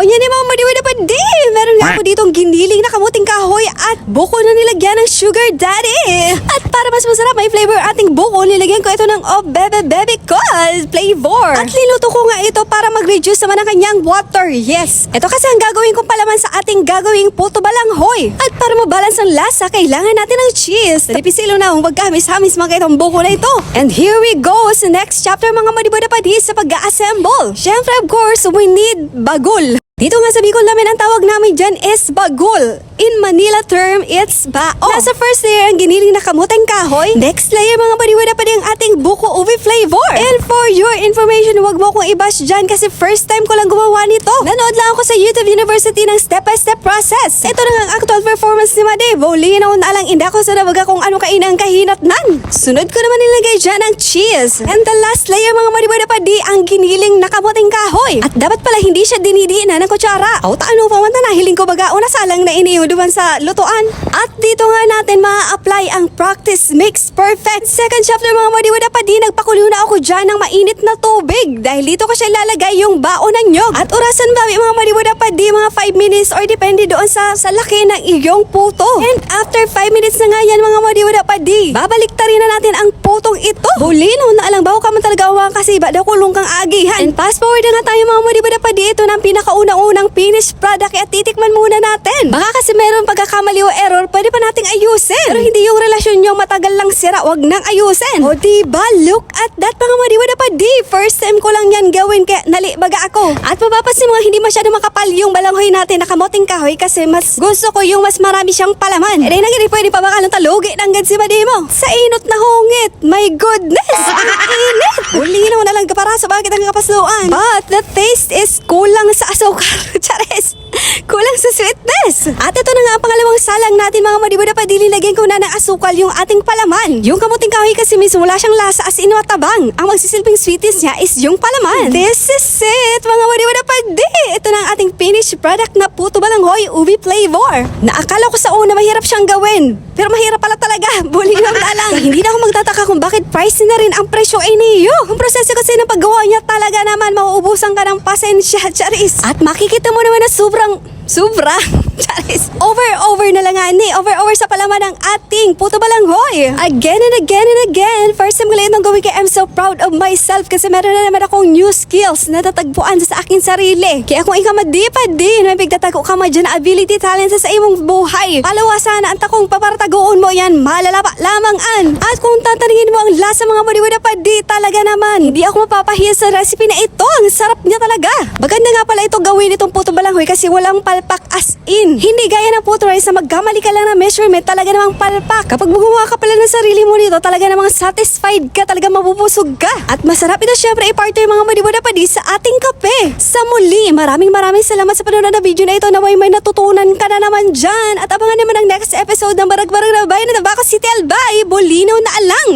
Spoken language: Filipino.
niya ni mga madiwid na pandi. Meron nga ako ditong giniling na kamuting kahoy at buko na nilagyan ng sugar daddy. At para mas masarap may flavor ating buko, nilagyan ko ito ng bebe ko flavor. At liluto ko nga ito para mag-reduce naman ang kanyang water. Yes, ito kasi ang gagawin kong palaman sa ating gagawing puto balanghoy. At para mabalance ang lasa, kailangan natin ng cheese. Napipisilo na akong magkahamis-hamis mga itong buko na ito. And here we go sa next chapter mga madiwid na pandi sa pag-assemble. Siyempre, of course, we need bagul. Dito nga sa Bicol namin, ang tawag namin dyan is bagul. In Manila term, it's bao. Nasa first layer ang giniling na kamuteng kahoy. Next layer mga madiwid na pandi ang ating buko ubi flavor. And for your information, huwag mo kong i-bash dyan kasi first time ko lang gumawa nito. Nanood lang ako sa YouTube University ng step-by-step process. Ito na ang actual performance ni Madevo. Linaw na lang inda ko sa nabaga kung ano kainang kahinatnan. Sunod ko naman nilagay dyan ang cheese. And the last layer mga madiwid na pandi ang giniling na kamuteng kahoy. At dapat pala hindi siya dinidiinan ng kutsara. O taano pa man nahiling ko baga una salang na iniuduban sa lutuan. At dito nga natin ma-apply ang practice makes perfect. Second chapter mga madiwid na pandi, nagpakulo na ako dyan ng mainit na tubig. Dahil dito ko siya ilalagay yung bao ng nyog. At orasan ba mga madiwid na pandi, mga 5 minutes or depende doon sa laki ng iyong puto. And after 5 minutes na nga yan mga madiwid na pandi, babaliktarin na natin ang putong ito. Bulino na alang bao ka man talaga kasi ba daw kulong kang agihan. And fast forward na nga tayo mga madiwid na pandi, ito na ang pinakaunang finished product at titikman muna natin. Baka kasi meron pagkakamali o error, pwede pa nating ayusin. Pero hindi yung relasyon nyo matagal lang sira, wag nang ayusin. O diba, look at that mga madiwid na pandi. First time ko lang yan gawin kaya nalibaga ako. At mapapansin mo hindi masyado makapal yung balanghoy natin na kamuting kahoy kasi mas gusto ko yung mas marami siyang palaman. Eh naging pwede pa baka ng talugi ng gansi ba di mo? Sa inot na hungit, my goodness! Ang init! Bulino na lang kaparaso bakit ang kapasluan. But the taste is kulang sa asukar. Chares! Kulang sa sweetness. At ito na nga ang pangalawang salang natin mga madiwid na pandi, lagyan ko na ng asukal yung ating palaman. Yung kamuting kahoy kasi mismo wala siyang lasa as in matabang. Ang magsisilbing sweetness niya is yung palaman. This is it mga madiwid na pandi. Ito na ang ating finished product na puto balanghoy ubi flavor. Naakala ko sa una mahirap siyang gawin. Pero mahirap pala talaga. Bulino na lang. Hindi na ako magtataka kung bakit price na rin ang presyo ay niyo. Ang proseso kasi ng paggawa niya talaga naman mauubusan ka ng pasensya, charis. At makikita mo naman na sobra charis. Over na lang nga ni. Over sa palaman ng ating puto balanghoy. Again and again. First time ko lang itong gawin kaya I'm so proud of myself kasi meron na naman akong new skills na tatagpuan sa aking sarili. Kaya kung ikaw madipad may bigtatago ka mo dyan na ability, talent sa imong buhay. Palawasan na ang takong paparatagoon mo yan, malalapa lamang an. At kung tatanungin mo ang lasa mga madiwid na pandi, talaga naman hindi ako mapapahiya sa recipe na ito. Ang sarap niya talaga. Maganda nga pala ito gawin itong puto balanghoy kasi walang palpak as in. Hindi gaya ng puto rice na magkamali ka lang ng measurement, talaga namang palpak. Kapag gumawa ka pala ng sarili mo nito, talaga namang satisfied ka, talaga mabubusog ka. At masarap ito syempre i-partner yung mga madiwid na pandi sa ating kape. Sa muli, maraming salamat sa panonood na video na ito. Naway may natutunan ka na naman dyan. At abangan naman ang next episode ng Barag-Barag na Bayan na Tabaco City Albay. Bulinaw na alang.